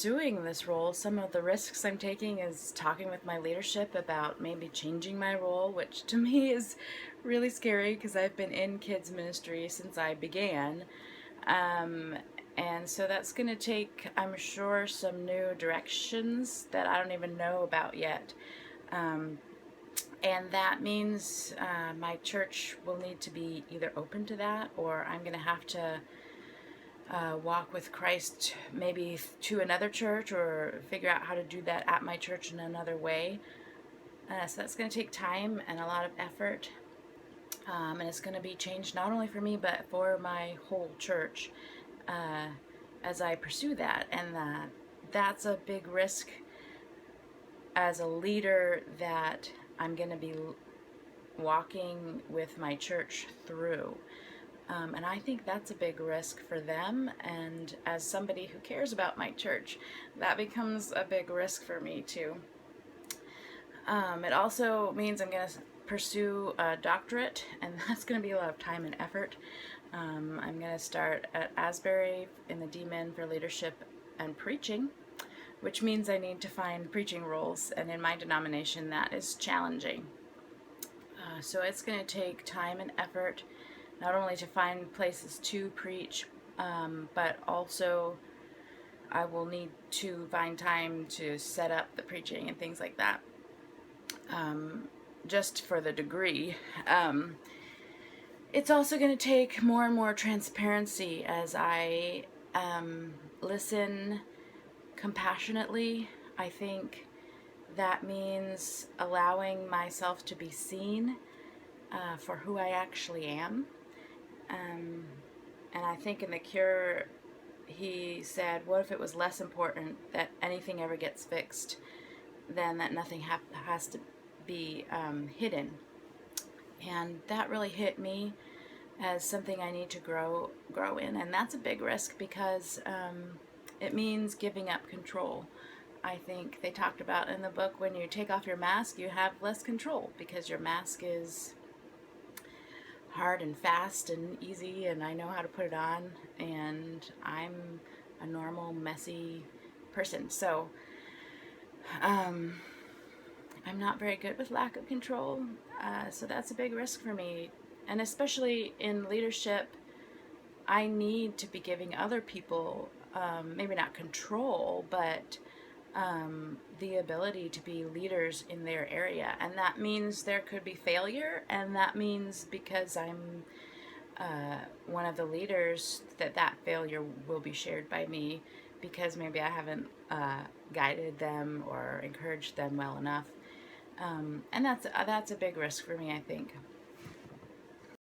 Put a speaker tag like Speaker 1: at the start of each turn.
Speaker 1: pursuing this role, some of the risks I'm taking is talking with my leadership about maybe changing my role, which to me is really scary because I've been in kids ministry since I began. Um, and so that's going to take, I'm sure, some new directions that I don't even know about yet. Um, and that means my church will need to be either open to that, or I'm going to have to walk with Christ maybe to another church, or figure out how to do that at my church in another way. So that's going to take time and a lot of effort. And it's going to be changed not only for me, but for my whole church uh, as I pursue that. And that's a big risk as a leader that I'm going to be walking with my church through. And I think that's a big risk for them. And as somebody who cares about my church, that becomes a big risk for me too. It also means I'm going to pursue a doctorate, and that's going to be a lot of time and effort. I'm going to start at Asbury in the D-Min for leadership and preaching, which means I need to find preaching roles, and in my denomination that is challenging. So it's going to take time and effort, not only to find places to preach, but also I will need to find time to set up the preaching and things like that, just for the degree. It's also going to take more and more transparency as I listen compassionately. I think that means allowing myself to be seen for who I actually am. And I think in The Cure, he said, what if it was less important that anything ever gets fixed than that nothing has to be hidden? And that really hit me as something I need to grow in. And that's a big risk because it means giving up control. I think they talked about in the book, when you take off your mask, you have less control because your mask is hard and fast and easy, and I know how to put it on, and I'm a normal, messy person. So I'm not very good with lack of control. So that's a big risk for me. And especially in leadership, I need to be giving other people, maybe not control, but the ability to be leaders in their area. And that means there could be failure, and that means because I'm one of the leaders, that failure will be shared by me because maybe I haven't guided them or encouraged them well enough. And that's a big risk for me, I think.